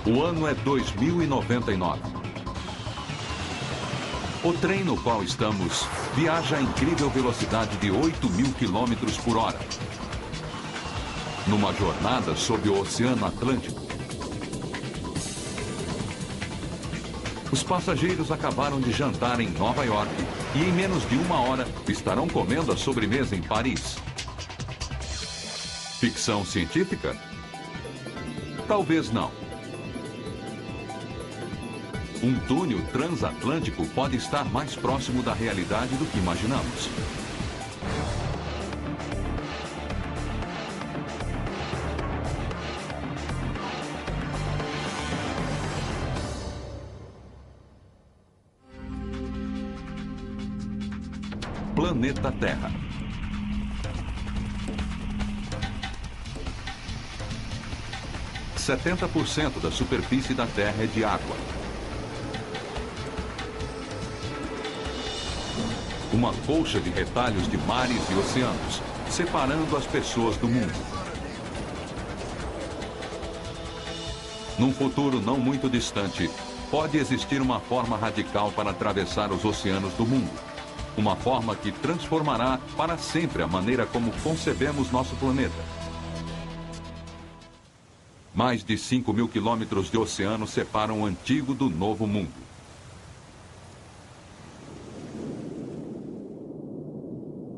O ano é 2099. O trem no qual estamos viaja a incrível velocidade de 8.000 quilômetros por hora. Numa jornada sob o Oceano Atlântico. Os passageiros acabaram de jantar em Nova York e em menos de uma hora estarão comendo a sobremesa em Paris. Ficção científica? Talvez não. Um túnel transatlântico pode estar mais próximo da realidade do que imaginamos. Planeta Terra. – 70% da superfície da Terra é de água. Uma colcha de retalhos de mares e oceanos, separando as pessoas do mundo. Num futuro não muito distante, pode existir uma forma radical para atravessar os oceanos do mundo. Uma forma que transformará para sempre a maneira como concebemos nosso planeta. Mais de 5.000 quilômetros de oceano separam o antigo do novo mundo.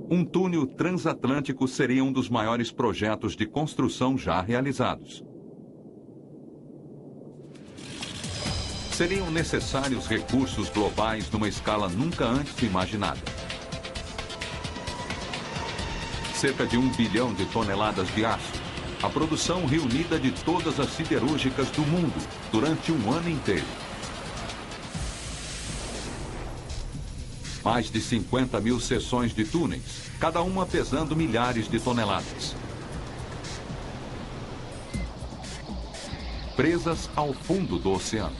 Um túnel transatlântico seria um dos maiores projetos de construção já realizados. Seriam necessários recursos globais numa escala nunca antes imaginada. Cerca de 1 bilhão de toneladas de aço, a produção reunida de todas as siderúrgicas do mundo durante um ano inteiro. Mais de 50.000 seções de túneis, cada uma pesando milhares de toneladas. Presas ao fundo do oceano.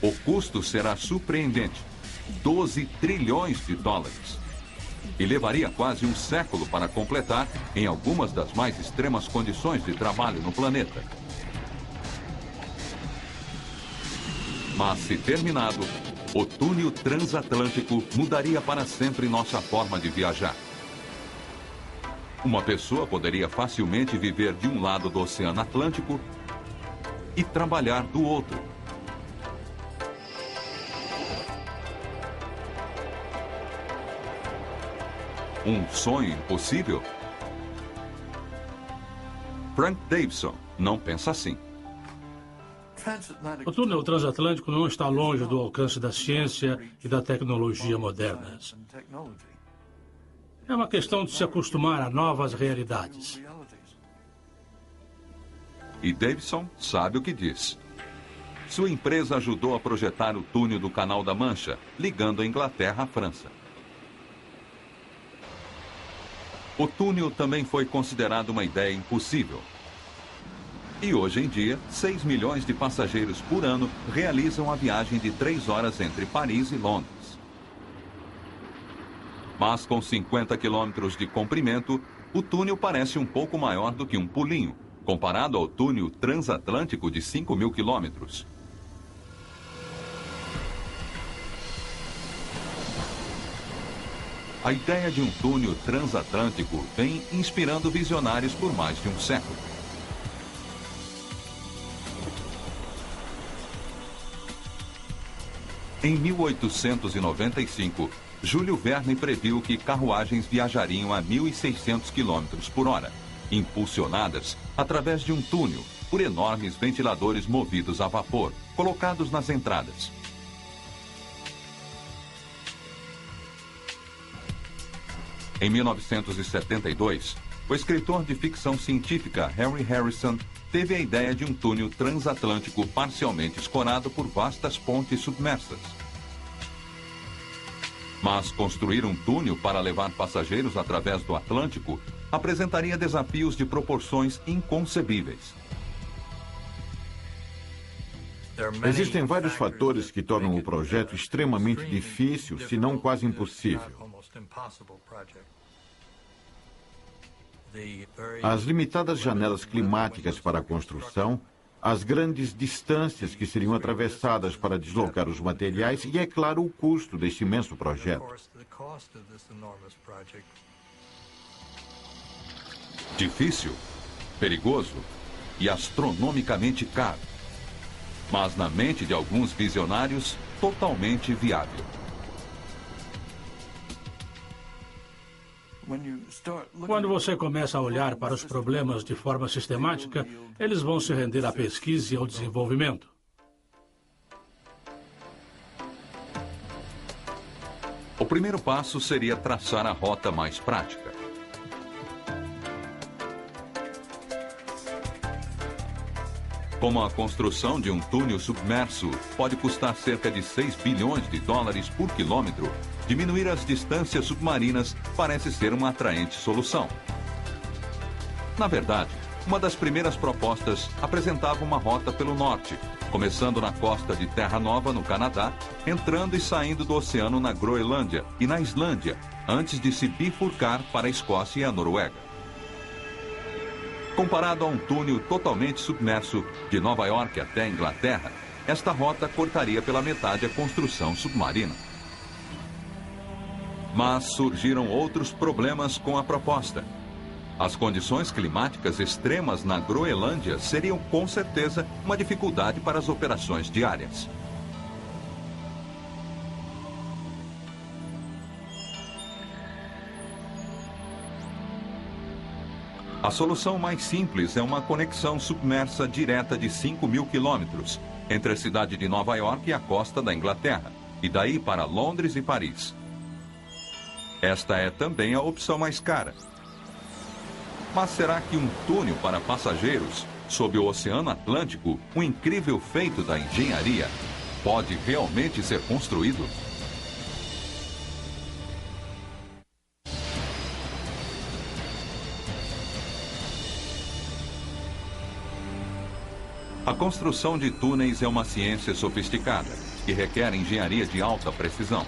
O custo será surpreendente, 12 trilhões de dólares. E levaria quase um século para completar em algumas das mais extremas condições de trabalho no planeta. Mas, se terminado, o túnel transatlântico mudaria para sempre nossa forma de viajar. Uma pessoa poderia facilmente viver de um lado do Oceano Atlântico e trabalhar do outro. Um sonho impossível? Frank Davidson não pensa assim. O túnel transatlântico não está longe do alcance da ciência e da tecnologia modernas. É uma questão de se acostumar a novas realidades. E Davidson sabe o que diz. Sua empresa ajudou a projetar o túnel do Canal da Mancha, ligando a Inglaterra à França. O túnel também foi considerado uma ideia impossível. E hoje em dia, 6 milhões de passageiros por ano realizam a viagem de 3 horas entre Paris e Londres. Mas com 50 quilômetros de comprimento, o túnel parece um pouco maior do que um pulinho, comparado ao túnel transatlântico de 5.000 quilômetros. A ideia de um túnel transatlântico vem inspirando visionários por mais de um século. Em 1895, Júlio Verne previu que carruagens viajariam a 1.600 km por hora, impulsionadas através de um túnel por enormes ventiladores movidos a vapor, colocados nas entradas. Em 1972, o escritor de ficção científica Henry Harrison teve a ideia de um túnel transatlântico parcialmente escorado por vastas pontes submersas. Mas construir um túnel para levar passageiros através do Atlântico apresentaria desafios de proporções inconcebíveis. Existem vários fatores que tornam o projeto extremamente difícil, se não quase impossível. As limitadas janelas climáticas para a construção, as grandes distâncias que seriam atravessadas para deslocar os materiais e, é claro, o custo deste imenso projeto. Difícil, perigoso e astronomicamente caro. Mas na mente de alguns visionários, totalmente viável. Quando você começa a olhar para os problemas de forma sistemática, eles vão se render à pesquisa e ao desenvolvimento. O primeiro passo seria traçar a rota mais prática. Como a construção de um túnel submerso pode custar cerca de 6 bilhões de dólares por quilômetro, diminuir as distâncias submarinas parece ser uma atraente solução. Na verdade, uma das primeiras propostas apresentava uma rota pelo norte, começando na costa de Terra Nova, no Canadá, entrando e saindo do oceano na Groenlândia e na Islândia, antes de se bifurcar para a Escócia e a Noruega. Comparado a um túnel totalmente submerso de Nova York até a Inglaterra, esta rota cortaria pela metade a construção submarina. Mas surgiram outros problemas com a proposta. As condições climáticas extremas na Groenlândia seriam, com certeza, uma dificuldade para as operações diárias. A solução mais simples é uma conexão submersa direta de 5.000 quilômetros entre a cidade de Nova York e a costa da Inglaterra, e daí para Londres e Paris. Esta é também a opção mais cara. Mas será que um túnel para passageiros sob o Oceano Atlântico, um incrível feito da engenharia, pode realmente ser construído? A construção de túneis é uma ciência sofisticada que requer engenharia de alta precisão.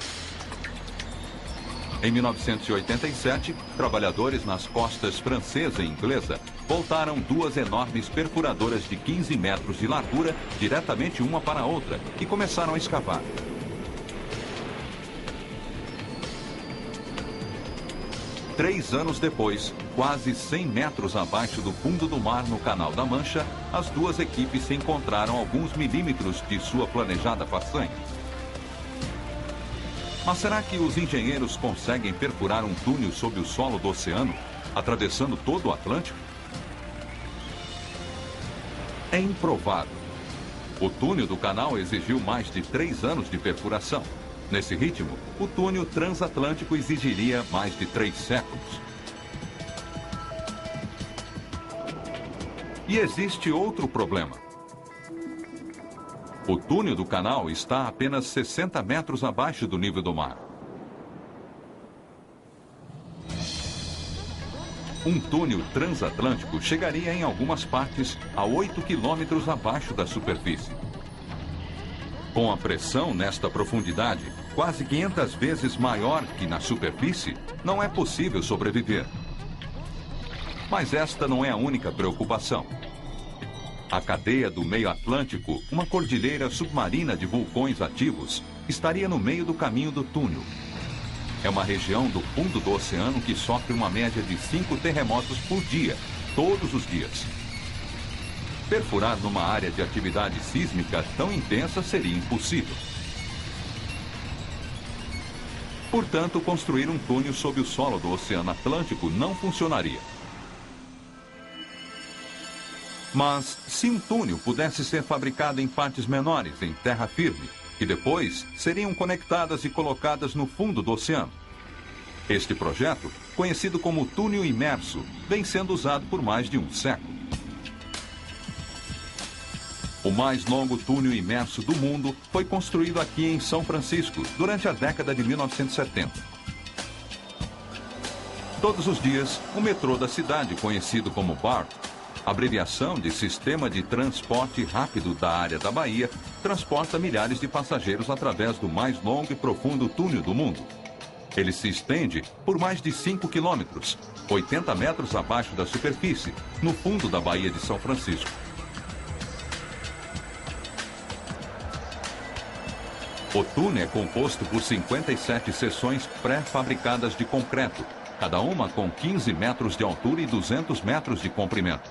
Em 1987, trabalhadores nas costas francesa e inglesa voltaram duas enormes perfuradoras de 15 metros de largura diretamente uma para a outra e começaram a escavar. Três anos depois, quase 100 metros abaixo do fundo do mar no Canal da Mancha, as duas equipes se encontraram a alguns milímetros de sua planejada façanha. Mas será que os engenheiros conseguem perfurar um túnel sob o solo do oceano, atravessando todo o Atlântico? É improvável. O túnel do canal exigiu mais de 3 anos de perfuração. Nesse ritmo, o túnel transatlântico exigiria mais de 3 séculos. E existe outro problema. O túnel do canal está a apenas 60 metros abaixo do nível do mar. Um túnel transatlântico chegaria em algumas partes a 8 quilômetros abaixo da superfície. Com a pressão nesta profundidade, quase 500 vezes maior que na superfície, não é possível sobreviver. Mas esta não é a única preocupação. A cadeia do meio Atlântico, uma cordilheira submarina de vulcões ativos, estaria no meio do caminho do túnel. É uma região do fundo do oceano que sofre uma média de 5 terremotos por dia, todos os dias. Perfurar numa área de atividade sísmica tão intensa seria impossível. Portanto, construir um túnel sob o solo do Oceano Atlântico não funcionaria. Mas, se um túnel pudesse ser fabricado em partes menores, em terra firme, que depois seriam conectadas e colocadas no fundo do oceano. Este projeto, conhecido como túnel imerso, vem sendo usado por mais de um século. O mais longo túnel imerso do mundo foi construído aqui em São Francisco, durante a década de 1970. Todos os dias, o metrô da cidade, conhecido como BART, abreviação de Sistema de Transporte Rápido da Área da Bahia, transporta milhares de passageiros através do mais longo e profundo túnel do mundo. Ele se estende por mais de 5 quilômetros, 80 metros abaixo da superfície, no fundo da Baía de São Francisco. O túnel é composto por 57 seções pré-fabricadas de concreto, cada uma com 15 metros de altura e 200 metros de comprimento.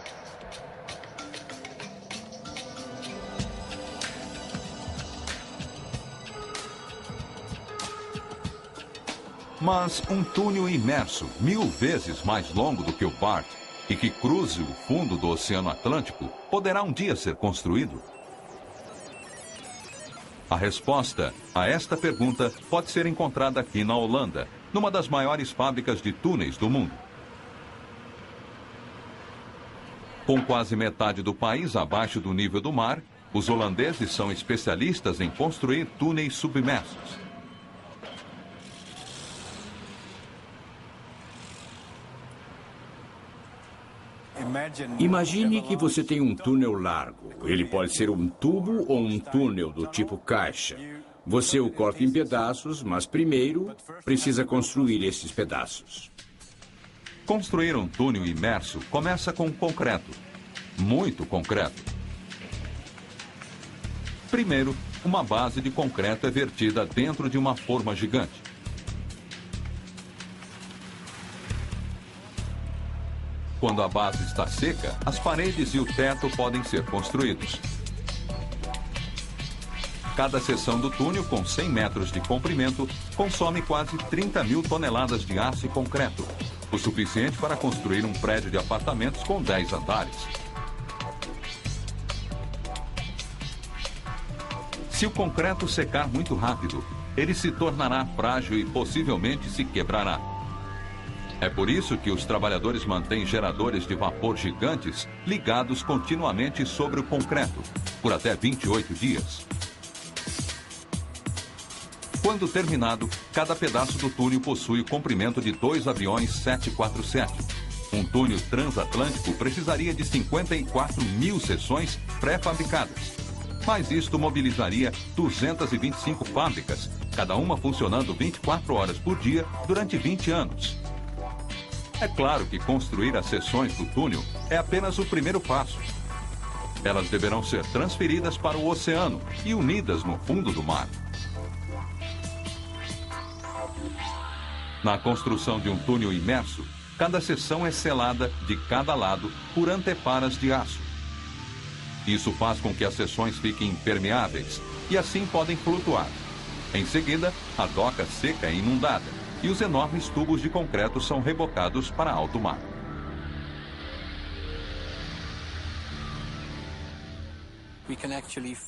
Mas um túnel imerso, 1000 vezes mais longo do que o BART, e que cruze o fundo do Oceano Atlântico, poderá um dia ser construído? A resposta a esta pergunta pode ser encontrada aqui na Holanda, numa das maiores fábricas de túneis do mundo. Com quase metade do país abaixo do nível do mar, os holandeses são especialistas em construir túneis submersos. Imagine que você tem um túnel largo. Ele pode ser um tubo ou um túnel do tipo caixa. Você o corta em pedaços, mas primeiro precisa construir esses pedaços. Construir um túnel imerso começa com concreto. Muito concreto. Primeiro, uma base de concreto é vertida dentro de uma forma gigante. Quando a base está seca, as paredes e o teto podem ser construídos. Cada seção do túnel, com 100 metros de comprimento, consome quase 30 mil toneladas de aço e concreto, o suficiente para construir um prédio de apartamentos com 10 andares. Se o concreto secar muito rápido, ele se tornará frágil e possivelmente se quebrará. É por isso que os trabalhadores mantêm geradores de vapor gigantes ligados continuamente sobre o concreto, por até 28 dias. Quando terminado, cada pedaço do túnel possui o comprimento de 2 aviões 747. Um túnel transatlântico precisaria de 54 mil seções pré-fabricadas. Mas isto mobilizaria 225 fábricas, cada uma funcionando 24 horas por dia durante 20 anos. É claro que construir as seções do túnel é apenas o primeiro passo. Elas deverão ser transferidas para o oceano e unidas no fundo do mar. Na construção de um túnel imerso, cada seção é selada de cada lado por anteparas de aço. Isso faz com que as seções fiquem impermeáveis e assim podem flutuar. Em seguida, a doca seca é inundada e os enormes tubos de concreto são rebocados para alto mar.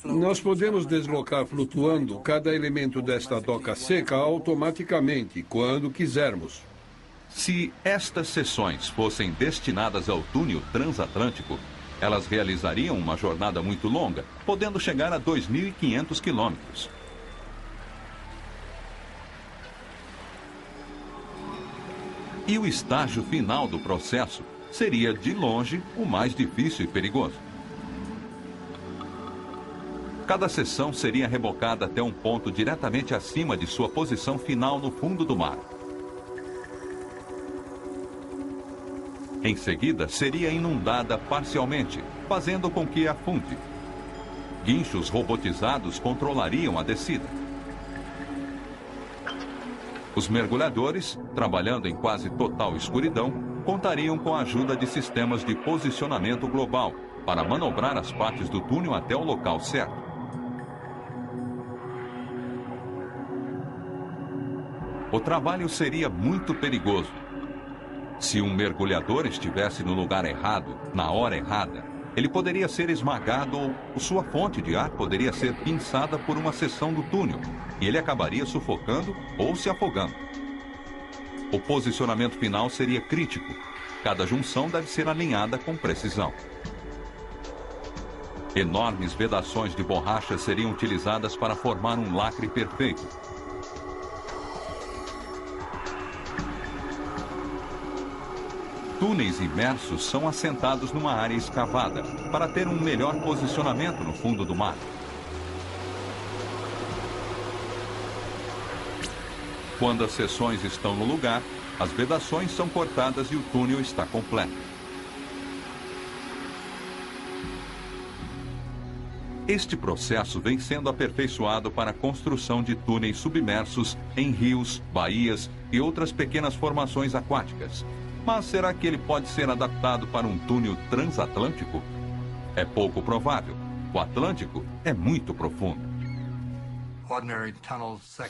Nós podemos deslocar flutuando cada elemento desta doca seca automaticamente, quando quisermos. Se estas seções fossem destinadas ao túnel transatlântico, elas realizariam uma jornada muito longa, podendo chegar a 2.500 quilômetros. E o estágio final do processo seria, de longe, o mais difícil e perigoso. Cada seção seria rebocada até um ponto diretamente acima de sua posição final no fundo do mar. Em seguida, seria inundada parcialmente, fazendo com que afunde. Guinchos robotizados controlariam a descida. Os mergulhadores, trabalhando em quase total escuridão, contariam com a ajuda de sistemas de posicionamento global para manobrar as partes do túnel até o local certo. O trabalho seria muito perigoso. Se um mergulhador estivesse no lugar errado, na hora errada, ele poderia ser esmagado ou sua fonte de ar poderia ser pinçada por uma seção do túnel e ele acabaria sufocando ou se afogando. O posicionamento final seria crítico. Cada junção deve ser alinhada com precisão. Enormes vedações de borracha seriam utilizadas para formar um lacre perfeito. Túneis imersos são assentados numa área escavada para ter um melhor posicionamento no fundo do mar. Quando as seções estão no lugar, as vedações são cortadas e o túnel está completo. Este processo vem sendo aperfeiçoado para a construção de túneis submersos em rios, baías e outras pequenas formações aquáticas. Mas será que ele pode ser adaptado para um túnel transatlântico? É pouco provável. O Atlântico é muito profundo.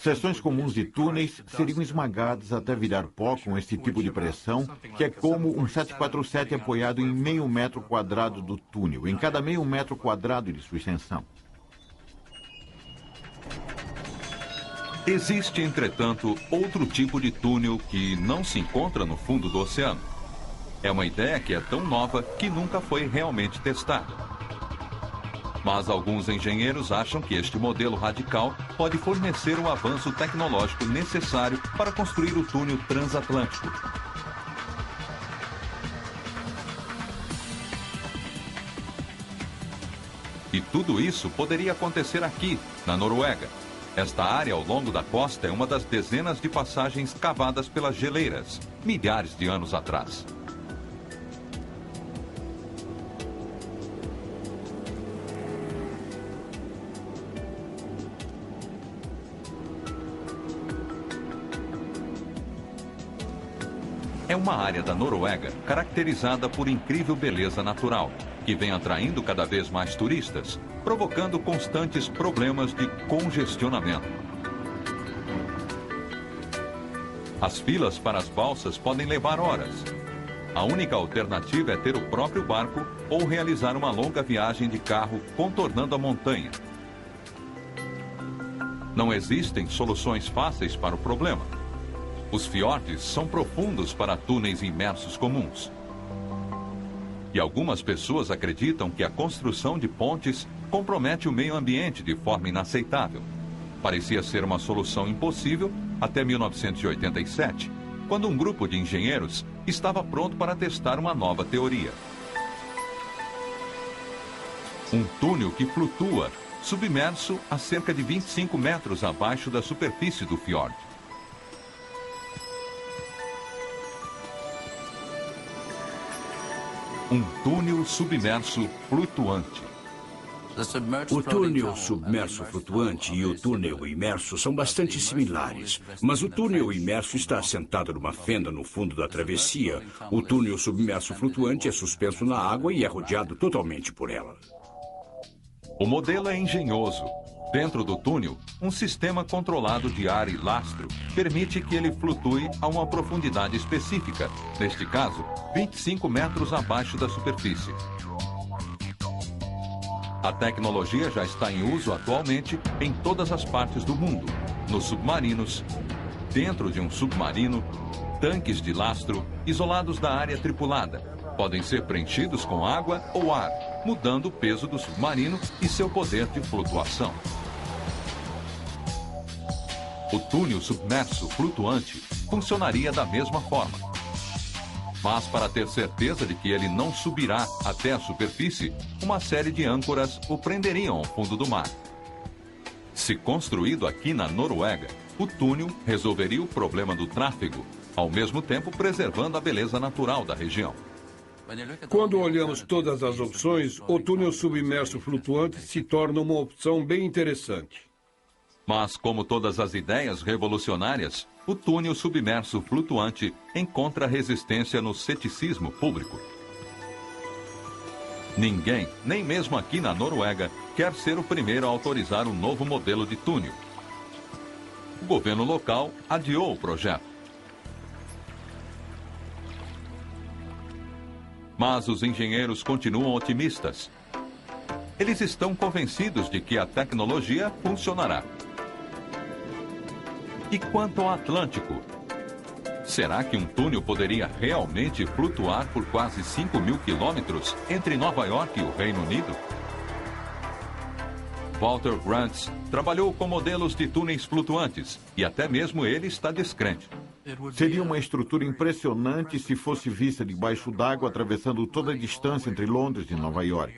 Seções comuns de túneis seriam esmagadas até virar pó com esse tipo de pressão, que é como um 747 apoiado em meio metro quadrado do túnel, em cada meio metro quadrado de sua extensão. Existe, entretanto, outro tipo de túnel que não se encontra no fundo do oceano. É uma ideia que é tão nova que nunca foi realmente testada. Mas alguns engenheiros acham que este modelo radical pode fornecer o avanço tecnológico necessário para construir o túnel transatlântico. E tudo isso poderia acontecer aqui, na Noruega. Esta área ao longo da costa é uma das dezenas de passagens cavadas pelas geleiras, milhares de anos atrás. É uma área da Noruega caracterizada por incrível beleza natural, que vem atraindo cada vez mais turistas, provocando constantes problemas de congestionamento. As filas para as balsas podem levar horas. A única alternativa é ter o próprio barco ou realizar uma longa viagem de carro contornando a montanha. Não existem soluções fáceis para o problema. Os fiordes são profundos para túneis imersos comuns. E algumas pessoas acreditam que a construção de pontes compromete o meio ambiente de forma inaceitável. Parecia ser uma solução impossível até 1987, quando um grupo de engenheiros estava pronto para testar uma nova teoria. Um túnel que flutua, submerso a cerca de 25 metros abaixo da superfície do fiord. Um túnel submerso flutuante. O túnel submerso flutuante e o túnel imerso são bastante similares, mas o túnel imerso está assentado numa fenda no fundo da travessia. O túnel submerso flutuante é suspenso na água e é rodeado totalmente por ela. O modelo é engenhoso. Dentro do túnel, um sistema controlado de ar e lastro permite que ele flutue a uma profundidade específica, neste caso, 25 metros abaixo da superfície. A tecnologia já está em uso atualmente em todas as partes do mundo, nos submarinos, dentro de um submarino, tanques de lastro isolados da área tripulada. Podem ser preenchidos com água ou ar, mudando o peso do submarino e seu poder de flutuação. O túnel submerso flutuante funcionaria da mesma forma. Mas para ter certeza de que ele não subirá até a superfície, uma série de âncoras o prenderiam ao fundo do mar. Se construído aqui na Noruega, o túnel resolveria o problema do tráfego, ao mesmo tempo preservando a beleza natural da região. Quando olhamos todas as opções, o túnel submerso flutuante se torna uma opção bem interessante. Mas, como todas as ideias revolucionárias, o túnel submerso flutuante encontra resistência no ceticismo público. Ninguém, nem mesmo aqui na Noruega, quer ser o primeiro a autorizar um novo modelo de túnel. O governo local adiou o projeto. Mas os engenheiros continuam otimistas. Eles estão convencidos de que a tecnologia funcionará. E quanto ao Atlântico? Será que um túnel poderia realmente flutuar por quase 5.000 quilômetros entre Nova York e o Reino Unido? Walter Grants trabalhou com modelos de túneis flutuantes e até mesmo ele está descrente. Seria uma estrutura impressionante se fosse vista debaixo d'água, atravessando toda a distância entre Londres e Nova York.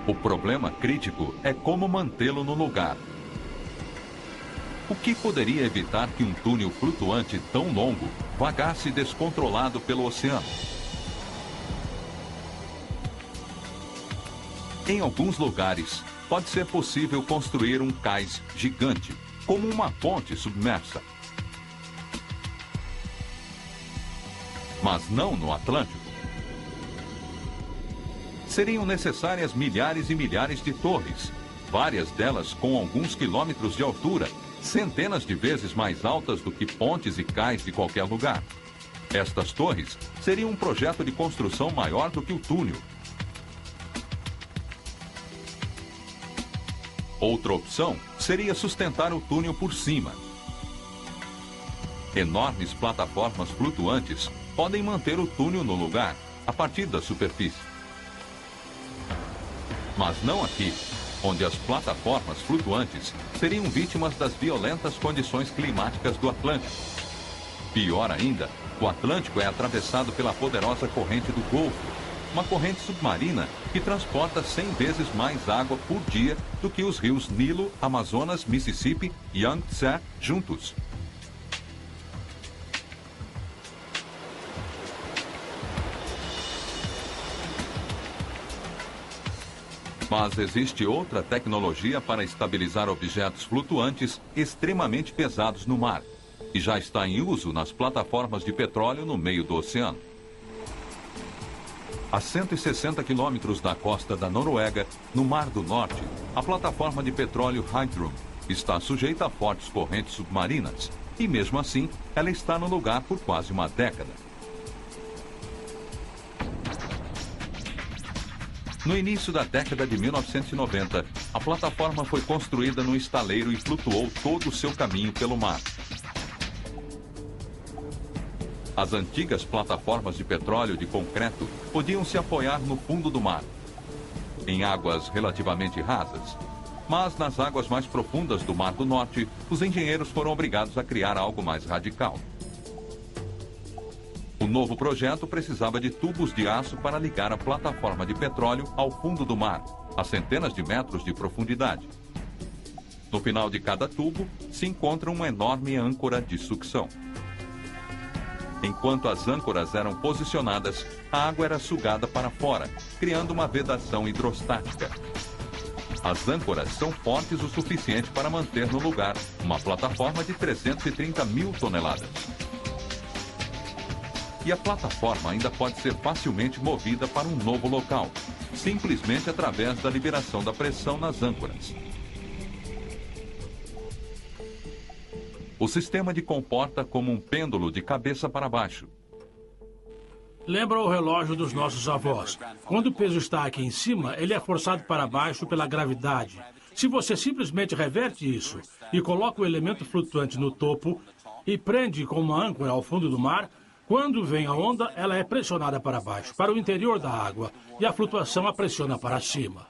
O problema crítico é como mantê-lo no lugar. O que poderia evitar que um túnel flutuante tão longo vagasse descontrolado pelo oceano? Em alguns lugares, pode ser possível construir um cais gigante, como uma ponte submersa. Mas não no Atlântico. Seriam necessárias milhares e milhares de torres, várias delas com alguns quilômetros de altura, centenas de vezes mais altas do que pontes e cais de qualquer lugar. Estas torres seriam um projeto de construção maior do que o túnel. Outra opção seria sustentar o túnel por cima. Enormes plataformas flutuantes podem manter o túnel no lugar, a partir da superfície. Mas não aqui, onde as plataformas flutuantes seriam vítimas das violentas condições climáticas do Atlântico. Pior ainda, o Atlântico é atravessado pela poderosa corrente do Golfo, uma corrente submarina que transporta 100 vezes mais água por dia do que os rios Nilo, Amazonas, Mississippi e Yangtze juntos. Mas existe outra tecnologia para estabilizar objetos flutuantes extremamente pesados no mar, e já está em uso nas plataformas de petróleo no meio do oceano. A 160 quilômetros da costa da Noruega, no Mar do Norte, a plataforma de petróleo Heidrun está sujeita a fortes correntes submarinas, e mesmo assim, ela está no lugar por quase uma década. No início da década de 1990, a plataforma foi construída num estaleiro e flutuou todo o seu caminho pelo mar. As antigas plataformas de petróleo de concreto podiam se apoiar no fundo do mar, em águas relativamente rasas. Mas nas águas mais profundas do Mar do Norte, os engenheiros foram obrigados a criar algo mais radical. O novo projeto precisava de tubos de aço para ligar a plataforma de petróleo ao fundo do mar, a centenas de metros de profundidade. No final de cada tubo, se encontra uma enorme âncora de sucção. Enquanto as âncoras eram posicionadas, a água era sugada para fora, criando uma vedação hidrostática. As âncoras são fortes o suficiente para manter no lugar uma plataforma de 330 mil toneladas. E a plataforma ainda pode ser facilmente movida para um novo local, simplesmente através da liberação da pressão nas âncoras. O sistema de comporta como um pêndulo de cabeça para baixo. Lembra o relógio dos nossos avós. Quando o peso está aqui em cima, ele é forçado para baixo pela gravidade. Se você simplesmente reverte isso e coloca o elemento flutuante no topo e prende com uma âncora ao fundo do mar, quando vem a onda, ela é pressionada para baixo, para o interior da água, e a flutuação a pressiona para cima.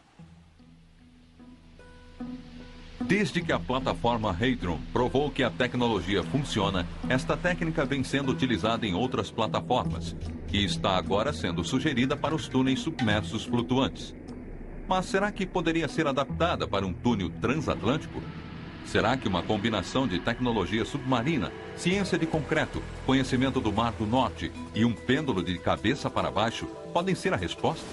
Desde que a plataforma Heidrun provou que a tecnologia funciona, esta técnica vem sendo utilizada em outras plataformas e está agora sendo sugerida para os túneis submersos flutuantes. Mas será que poderia ser adaptada para um túnel transatlântico? Será que uma combinação de tecnologia submarina, ciência de concreto, conhecimento do Mar do Norte e um pêndulo de cabeça para baixo podem ser a resposta?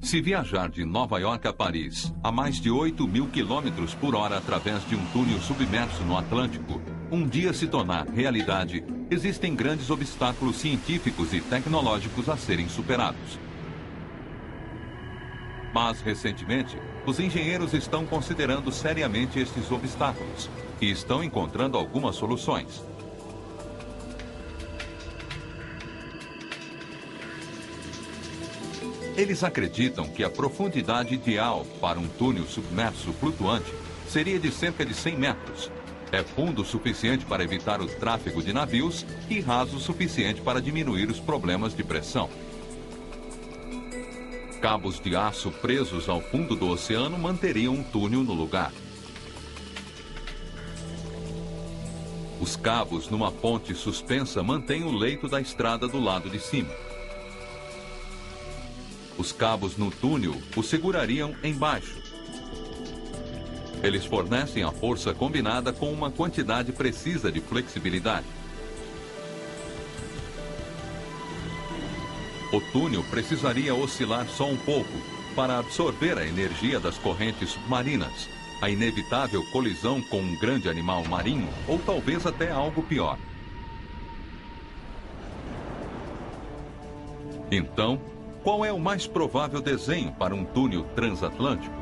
Se viajar de Nova York a Paris a mais de 8.000 quilômetros por hora através de um túnel submerso no Atlântico, um dia se tornar realidade, existem grandes obstáculos científicos e tecnológicos a serem superados. Mas, recentemente, os engenheiros estão considerando seriamente estes obstáculos e estão encontrando algumas soluções. Eles acreditam que a profundidade ideal para um túnel submerso flutuante seria de cerca de 100 metros. É fundo o suficiente para evitar o tráfego de navios e raso o suficiente para diminuir os problemas de pressão. Cabos de aço presos ao fundo do oceano manteriam um túnel no lugar. Os cabos numa ponte suspensa mantêm o leito da estrada do lado de cima. Os cabos no túnel o segurariam embaixo. Eles fornecem a força combinada com uma quantidade precisa de flexibilidade. O túnel precisaria oscilar só um pouco para absorver a energia das correntes submarinas, a inevitável colisão com um grande animal marinho ou talvez até algo pior. Então, qual é o mais provável desenho para um túnel transatlântico?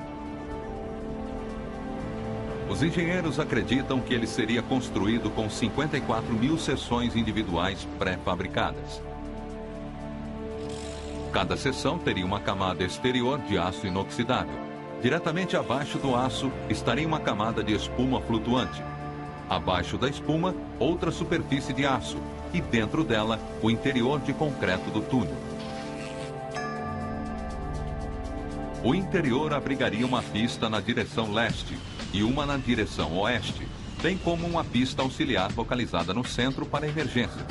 Os engenheiros acreditam que ele seria construído com 54 mil seções individuais pré-fabricadas. Cada seção teria uma camada exterior de aço inoxidável. Diretamente abaixo do aço estaria uma camada de espuma flutuante. Abaixo da espuma, outra superfície de aço. E dentro dela, o interior de concreto do túnel. O interior abrigaria uma pista na direção leste e uma na direção oeste, bem como uma pista auxiliar localizada no centro para emergências.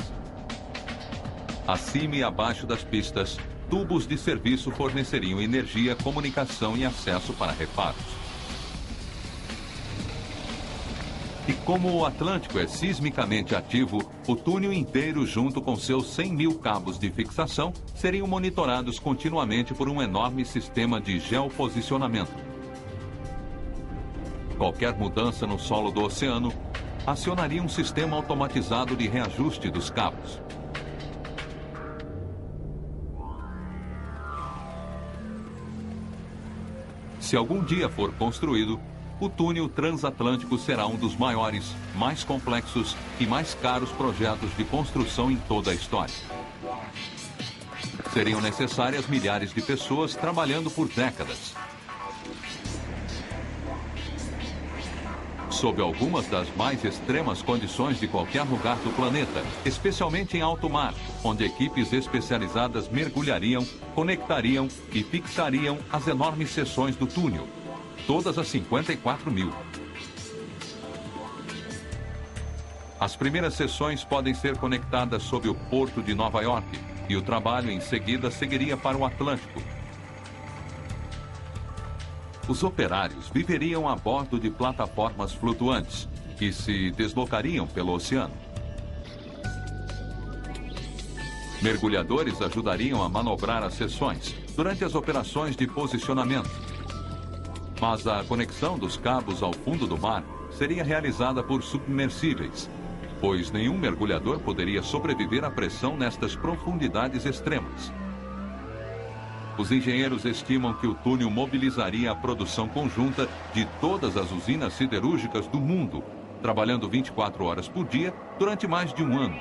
Acima e abaixo das pistas, tubos de serviço forneceriam energia, comunicação e acesso para reparos. E como o Atlântico é sismicamente ativo, o túnel inteiro, junto com seus 100 mil cabos de fixação, seriam monitorados continuamente por um enorme sistema de geoposicionamento. Qualquer mudança no solo do oceano acionaria um sistema automatizado de reajuste dos cabos. Se algum dia for construído, o túnel transatlântico será um dos maiores, mais complexos e mais caros projetos de construção em toda a história. Seriam necessárias milhares de pessoas trabalhando por décadas. Sob algumas das mais extremas condições de qualquer lugar do planeta, especialmente em alto mar, onde equipes especializadas mergulhariam, conectariam e fixariam as enormes seções do túnel, todas as 54 mil. As primeiras seções podem ser conectadas sob o porto de Nova York e o trabalho em seguida seguiria para o Atlântico. Os operários viveriam a bordo de plataformas flutuantes que se deslocariam pelo oceano. Mergulhadores ajudariam a manobrar as seções durante as operações de posicionamento. Mas a conexão dos cabos ao fundo do mar seria realizada por submersíveis, pois nenhum mergulhador poderia sobreviver à pressão nestas profundidades extremas. Os engenheiros estimam que o túnel mobilizaria a produção conjunta de todas as usinas siderúrgicas do mundo, trabalhando 24 horas por dia durante mais de um ano.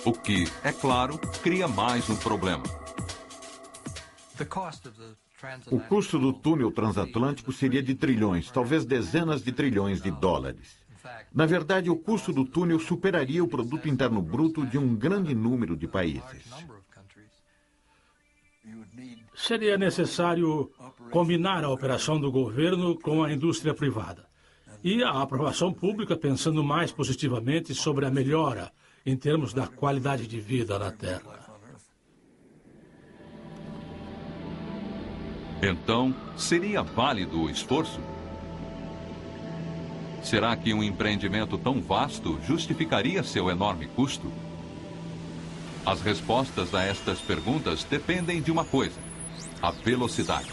O que, é claro, cria mais um problema. O custo do túnel transatlântico seria de trilhões, talvez dezenas de trilhões de dólares. Na verdade, o custo do túnel superaria o produto interno bruto de um grande número de países. Seria necessário combinar a operação do governo com a indústria privada e a aprovação pública pensando mais positivamente sobre a melhora em termos da qualidade de vida na Terra. Então, seria válido o esforço? Será que um empreendimento tão vasto justificaria seu enorme custo? As respostas a estas perguntas dependem de uma coisa: a velocidade.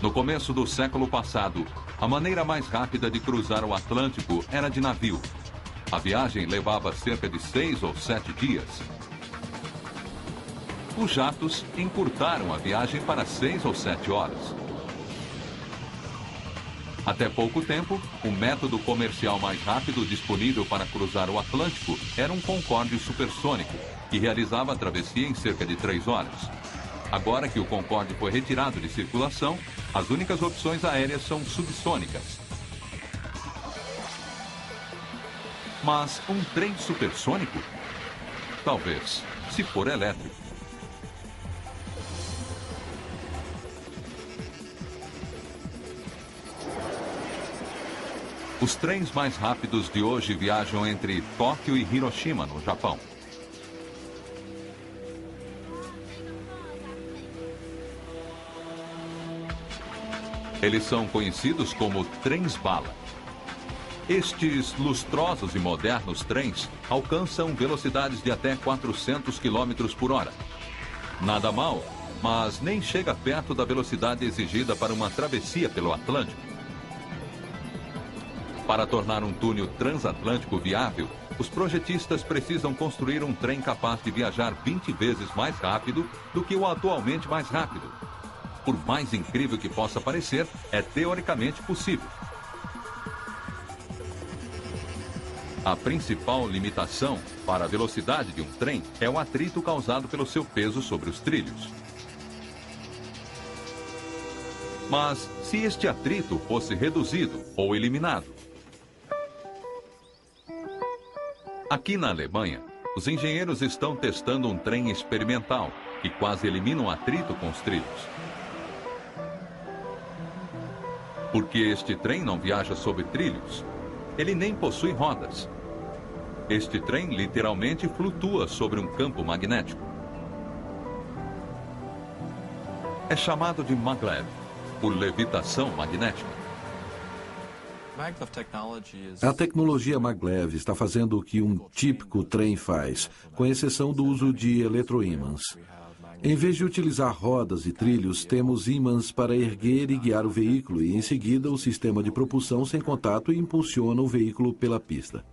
No começo do século passado, a maneira mais rápida de cruzar o Atlântico era de navio. A viagem levava cerca de 6 ou 7 dias. Os jatos encurtaram a viagem para 6 ou 7 horas. Até pouco tempo, o método comercial mais rápido disponível para cruzar o Atlântico era um Concorde supersônico, que realizava a travessia em cerca de 3 horas. Agora que o Concorde foi retirado de circulação, as únicas opções aéreas são subsônicas. Mas um trem supersônico? Talvez, se for elétrico. Os trens mais rápidos de hoje viajam entre Tóquio e Hiroshima, no Japão. Eles são conhecidos como trens-bala. Estes lustrosos e modernos trens alcançam velocidades de até 400 km por hora. Nada mal, mas nem chega perto da velocidade exigida para uma travessia pelo Atlântico. Para tornar um túnel transatlântico viável, os projetistas precisam construir um trem capaz de viajar 20 vezes mais rápido do que o atualmente mais rápido. Por mais incrível que possa parecer, é teoricamente possível. A principal limitação para a velocidade de um trem é o atrito causado pelo seu peso sobre os trilhos. Mas se este atrito fosse reduzido ou eliminado? Aqui na Alemanha, os engenheiros estão testando um trem experimental que quase elimina o atrito com os trilhos. Porque este trem não viaja sobre trilhos, ele nem possui rodas. Este trem literalmente flutua sobre um campo magnético. É chamado de maglev, por levitação magnética. A tecnologia maglev está fazendo o que um típico trem faz, com exceção do uso de eletroímãs. Em vez de utilizar rodas e trilhos, temos ímãs para erguer e guiar o veículo e, em seguida, o sistema de propulsão sem contato impulsiona o veículo pela pista.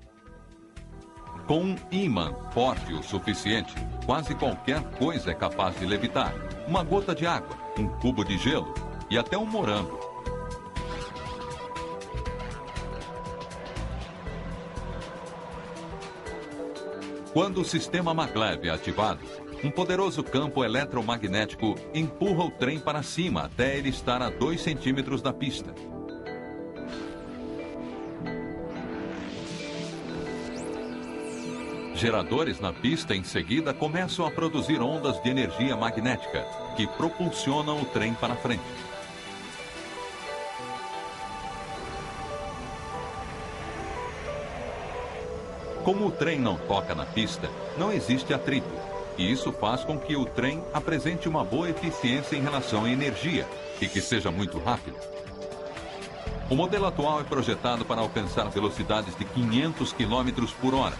Com um ímã forte o suficiente, quase qualquer coisa é capaz de levitar. Uma gota de água, um cubo de gelo e até um morango. Quando o sistema maglev é ativado, um poderoso campo eletromagnético empurra o trem para cima até ele estar a 2 centímetros da pista. Geradores na pista em seguida começam a produzir ondas de energia magnética que propulsionam o trem para frente. Como o trem não toca na pista, não existe atrito. E isso faz com que o trem apresente uma boa eficiência em relação à energia e que seja muito rápido. O modelo atual é projetado para alcançar velocidades de 500 km por hora,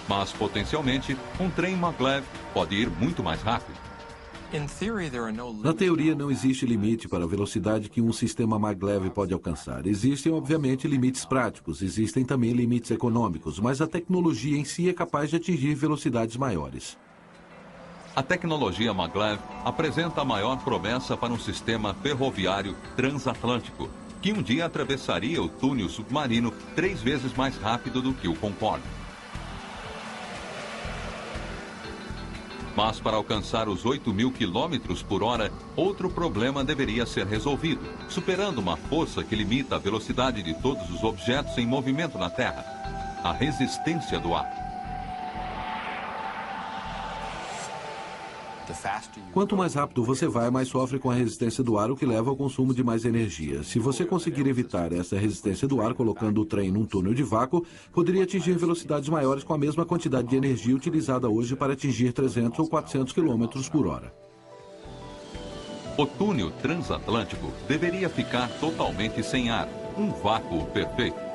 mas potencialmente um trem maglev pode ir muito mais rápido. Na teoria, não existe limite para a velocidade que um sistema maglev pode alcançar. Existem, obviamente, limites práticos, existem também limites econômicos, mas a tecnologia em si é capaz de atingir velocidades maiores. A tecnologia maglev apresenta a maior promessa para um sistema ferroviário transatlântico, que um dia atravessaria o túnel submarino 3 vezes mais rápido do que o Concorde. Mas para alcançar os 8.000 km por hora, outro problema deveria ser resolvido, superando uma força que limita a velocidade de todos os objetos em movimento na Terra: a resistência do ar. Quanto mais rápido você vai, mais sofre com a resistência do ar, o que leva ao consumo de mais energia. Se você conseguir evitar essa resistência do ar colocando o trem num túnel de vácuo, poderia atingir velocidades maiores com a mesma quantidade de energia utilizada hoje para atingir 300 ou 400 km por hora. O túnel transatlântico deveria ficar totalmente sem ar, um vácuo perfeito.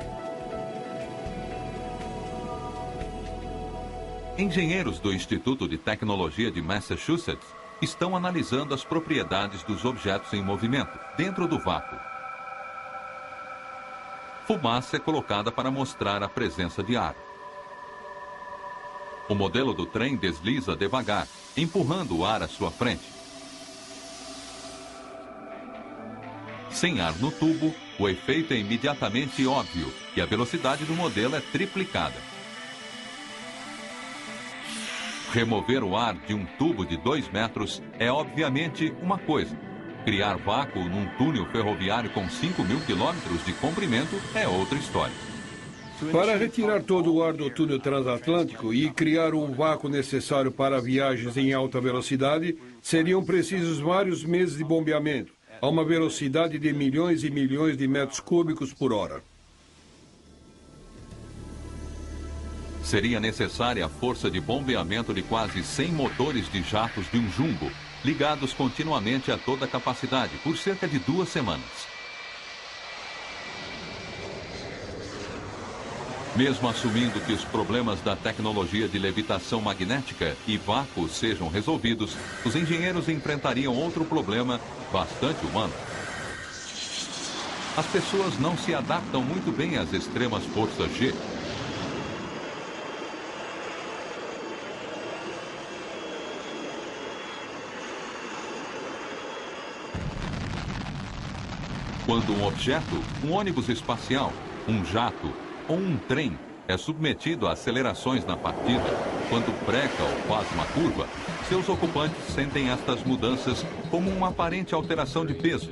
Engenheiros do Instituto de Tecnologia de Massachusetts estão analisando as propriedades dos objetos em movimento dentro do vácuo. Fumaça é colocada para mostrar a presença de ar. O modelo do trem desliza devagar, empurrando o ar à sua frente. Sem ar no tubo, o efeito é imediatamente óbvio e a velocidade do modelo é triplicada. Remover o ar de um tubo de 2 metros é obviamente uma coisa. Criar vácuo num túnel ferroviário com 5.000 quilômetros de comprimento é outra história. Para retirar todo o ar do túnel transatlântico e criar o vácuo necessário para viagens em alta velocidade, seriam precisos vários meses de bombeamento, a uma velocidade de milhões e milhões de metros cúbicos por hora. Seria necessária a força de bombeamento de quase 100 motores de jatos de um jumbo, ligados continuamente a toda a capacidade, por cerca de 2 semanas. Mesmo assumindo que os problemas da tecnologia de levitação magnética e vácuo sejam resolvidos, os engenheiros enfrentariam outro problema bastante humano. As pessoas não se adaptam muito bem às extremas forças G. Quando um objeto, um ônibus espacial, um jato ou um trem é submetido a acelerações na partida, quando breca ou faz uma curva, seus ocupantes sentem estas mudanças como uma aparente alteração de peso.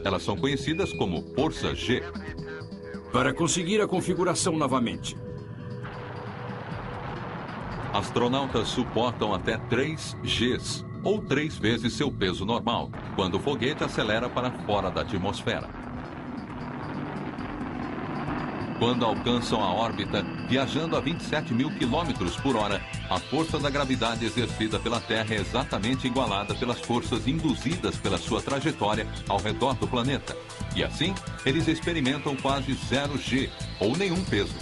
Elas são conhecidas como força G. Para conseguir a configuração novamente. Astronautas suportam até 3 Gs, ou 3 vezes seu peso normal, quando o foguete acelera para fora da atmosfera. Quando alcançam a órbita, viajando a 27 mil quilômetros por hora, a força da gravidade exercida pela Terra é exatamente igualada pelas forças induzidas pela sua trajetória ao redor do planeta. E assim, eles experimentam quase 0 G, ou nenhum peso.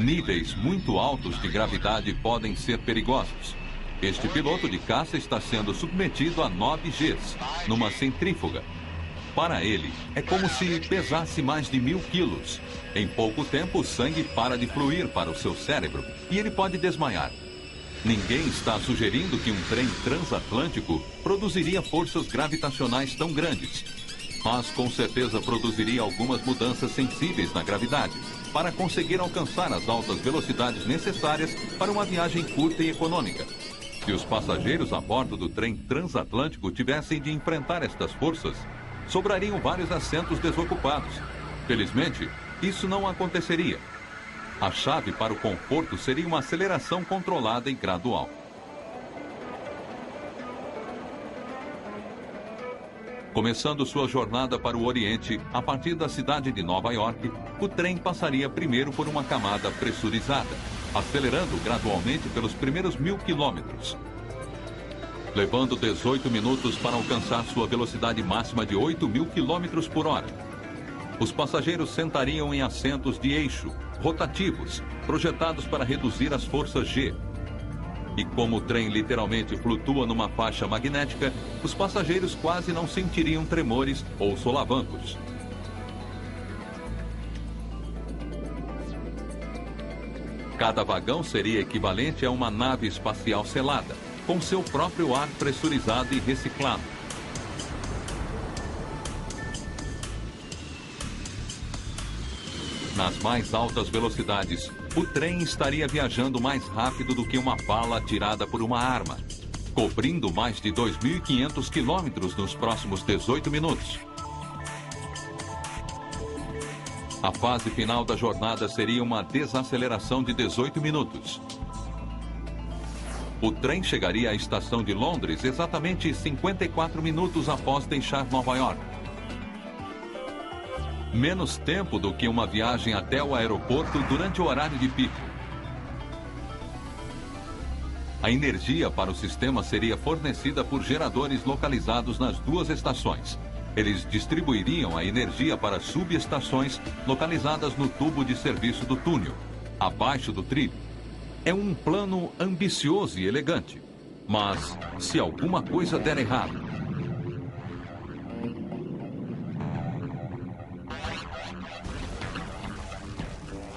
Níveis muito altos de gravidade podem ser perigosos. Este piloto de caça está sendo submetido a 9 Gs, numa centrífuga. Para ele, é como se pesasse mais de 1000 quilos. Em pouco tempo, o sangue para de fluir para o seu cérebro e ele pode desmaiar. Ninguém está sugerindo que um trem transatlântico produziria forças gravitacionais tão grandes. Mas com certeza produziria algumas mudanças sensíveis na gravidade, para conseguir alcançar as altas velocidades necessárias para uma viagem curta e econômica. Se os passageiros a bordo do trem transatlântico tivessem de enfrentar estas forças, sobrariam vários assentos desocupados. Felizmente, isso não aconteceria. A chave para o conforto seria uma aceleração controlada e gradual. Começando sua jornada para o Oriente, a partir da cidade de Nova York, o trem passaria primeiro por uma camada pressurizada, acelerando gradualmente pelos primeiros 1000 quilômetros. Levando 18 minutos para alcançar sua velocidade máxima de 8.000 quilômetros por hora. Os passageiros sentariam em assentos de eixo, rotativos, projetados para reduzir as forças G. E como o trem literalmente flutua numa faixa magnética, os passageiros quase não sentiriam tremores ou solavancos. Cada vagão seria equivalente a uma nave espacial selada, com seu próprio ar pressurizado e reciclado. Nas mais altas velocidades, o trem estaria viajando mais rápido do que uma bala atirada por uma arma, cobrindo mais de 2.500 quilômetros nos próximos 18 minutos. A fase final da jornada seria uma desaceleração de 18 minutos. O trem chegaria à estação de Londres exatamente 54 minutos após deixar Nova York. Menos tempo do que uma viagem até o aeroporto durante o horário de pico. A energia para o sistema seria fornecida por geradores localizados nas 2 estações. Eles distribuiriam a energia para subestações localizadas no tubo de serviço do túnel, abaixo do trilho. É um plano ambicioso e elegante, mas se alguma coisa der errado...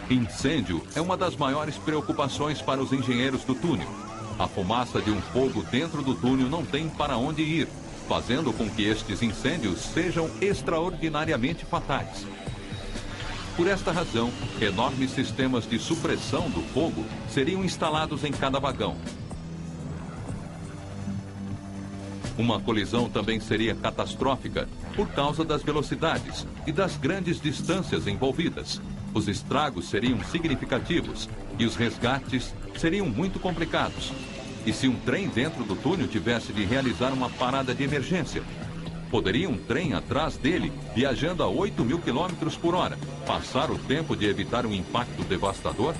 Incêndio é uma das maiores preocupações para os engenheiros do túnel. A fumaça de um fogo dentro do túnel não tem para onde ir, fazendo com que estes incêndios sejam extraordinariamente fatais. Por esta razão, enormes sistemas de supressão do fogo seriam instalados em cada vagão. Uma colisão também seria catastrófica por causa das velocidades e das grandes distâncias envolvidas. Os estragos seriam significativos e os resgates seriam muito complicados. E se um trem dentro do túnel tivesse de realizar uma parada de emergência? Poderia um trem atrás dele, viajando a 8.000 km por hora, passar o tempo de evitar um impacto devastador?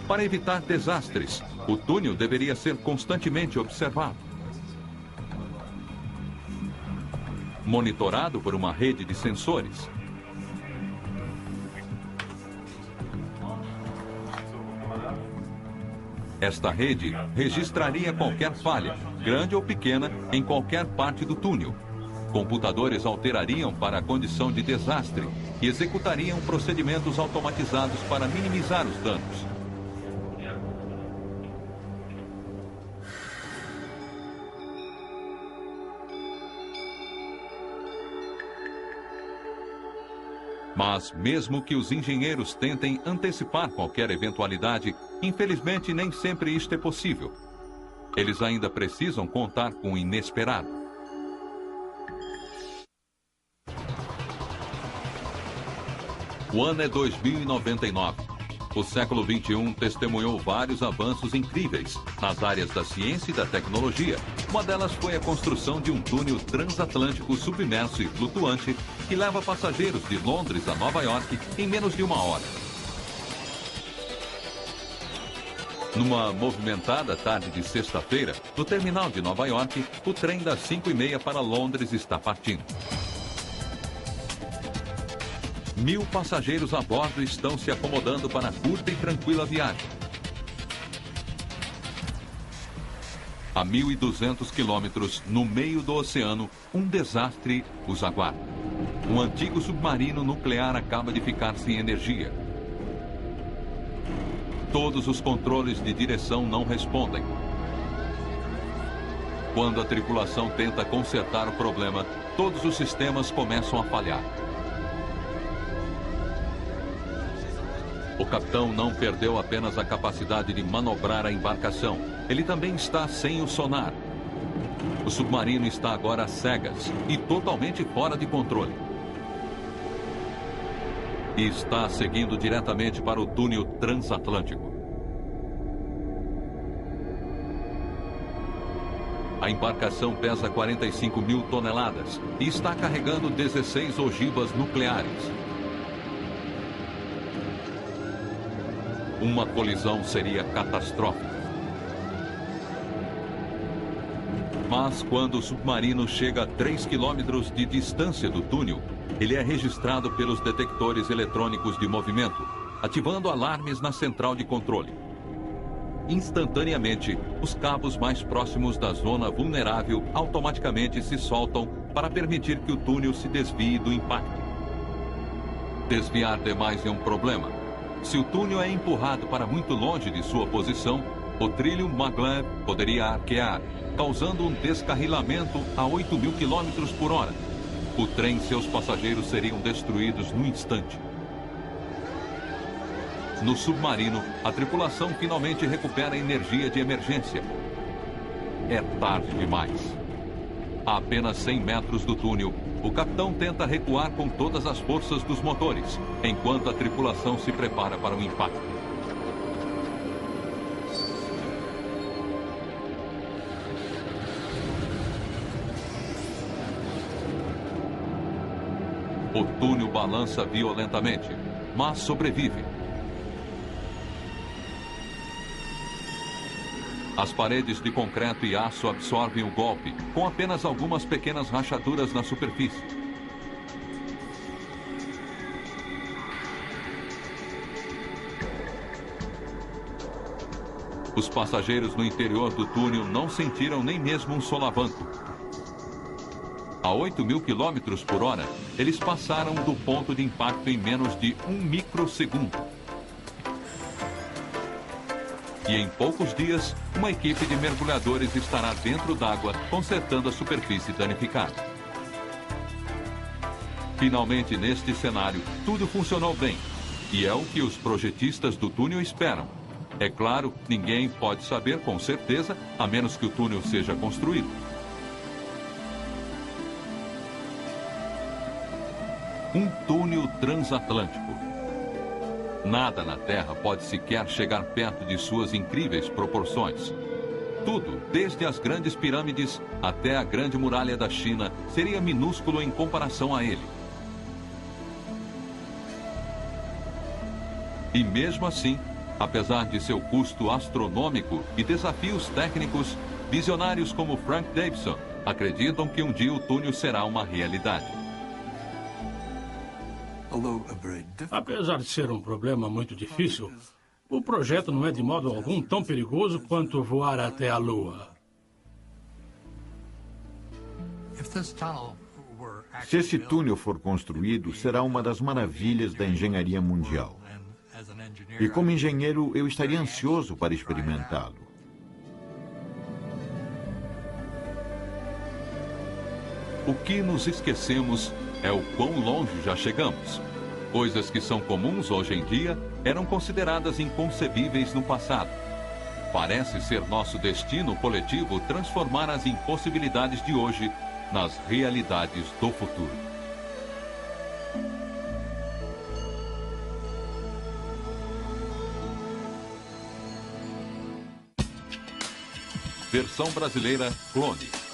Para evitar desastres, o túnel deveria ser constantemente observado. Monitorado por uma rede de sensores. Esta rede registraria qualquer falha, grande ou pequena, em qualquer parte do túnel. Computadores alterariam para a condição de desastre e executariam procedimentos automatizados para minimizar os danos. Mas, mesmo que os engenheiros tentem antecipar qualquer eventualidade, infelizmente nem sempre isto é possível. Eles ainda precisam contar com o inesperado. O ano é 2099. O século XXI testemunhou vários avanços incríveis nas áreas da ciência e da tecnologia. Uma delas foi a construção de um túnel transatlântico submerso e flutuante que leva passageiros de Londres a Nova York em menos de 1 hora. Numa movimentada tarde de sexta-feira, no terminal de Nova York, o trem das 5h30 para Londres está partindo. 1.000 passageiros a bordo estão se acomodando para a curta e tranquila viagem. A 1.200 quilômetros no meio do oceano, um desastre os aguarda. Um antigo submarino nuclear acaba de ficar sem energia. Todos os controles de direção não respondem. Quando a tripulação tenta consertar o problema, todos os sistemas começam a falhar. O capitão não perdeu apenas a capacidade de manobrar a embarcação. Ele também está sem o sonar. O submarino está agora às cegas e totalmente fora de controle. E está seguindo diretamente para o túnel transatlântico. A embarcação pesa 45.000 toneladas e está carregando 16 ogivas nucleares. Uma colisão seria catastrófica. Mas quando o submarino chega a 3 quilômetros de distância do túnel, ele é registrado pelos detectores eletrônicos de movimento, ativando alarmes na central de controle. Instantaneamente, os cabos mais próximos da zona vulnerável automaticamente se soltam para permitir que o túnel se desvie do impacto. Desviar demais é um problema. Se o túnel é empurrado para muito longe de sua posição, o trilho maglev poderia arquear, causando um descarrilamento a 8.000 km por hora. O trem e seus passageiros seriam destruídos no instante. No submarino, a tripulação finalmente recupera a energia de emergência. É tarde demais. A apenas 100 metros do túnel, o capitão tenta recuar com todas as forças dos motores, enquanto a tripulação se prepara para o impacto. O túnel balança violentamente, mas sobrevive. As paredes de concreto e aço absorvem o golpe, com apenas algumas pequenas rachaduras na superfície. Os passageiros no interior do túnel não sentiram nem mesmo um solavanco. A 8.000 km por hora, eles passaram do ponto de impacto em menos de 1 microsegundo. E em poucos dias, uma equipe de mergulhadores estará dentro d'água, consertando a superfície danificada. Finalmente, neste cenário, tudo funcionou bem. E é o que os projetistas do túnel esperam. É claro, ninguém pode saber com certeza, a menos que o túnel seja construído. Um túnel transatlântico. Nada na Terra pode sequer chegar perto de suas incríveis proporções. Tudo, desde as grandes pirâmides até a Grande Muralha da China, seria minúsculo em comparação a ele. E mesmo assim, apesar de seu custo astronômico e desafios técnicos, visionários como Frank Davidson acreditam que um dia o túnel será uma realidade. Apesar de ser um problema muito difícil, o projeto não é de modo algum tão perigoso quanto voar até a Lua. Se esse túnel for construído, será uma das maravilhas da engenharia mundial. E como engenheiro, eu estaria ansioso para experimentá-lo. O que nos esquecemos é o quão longe já chegamos. Coisas que são comuns hoje em dia eram consideradas inconcebíveis no passado. Parece ser nosso destino coletivo transformar as impossibilidades de hoje nas realidades do futuro. Versão brasileira Clone.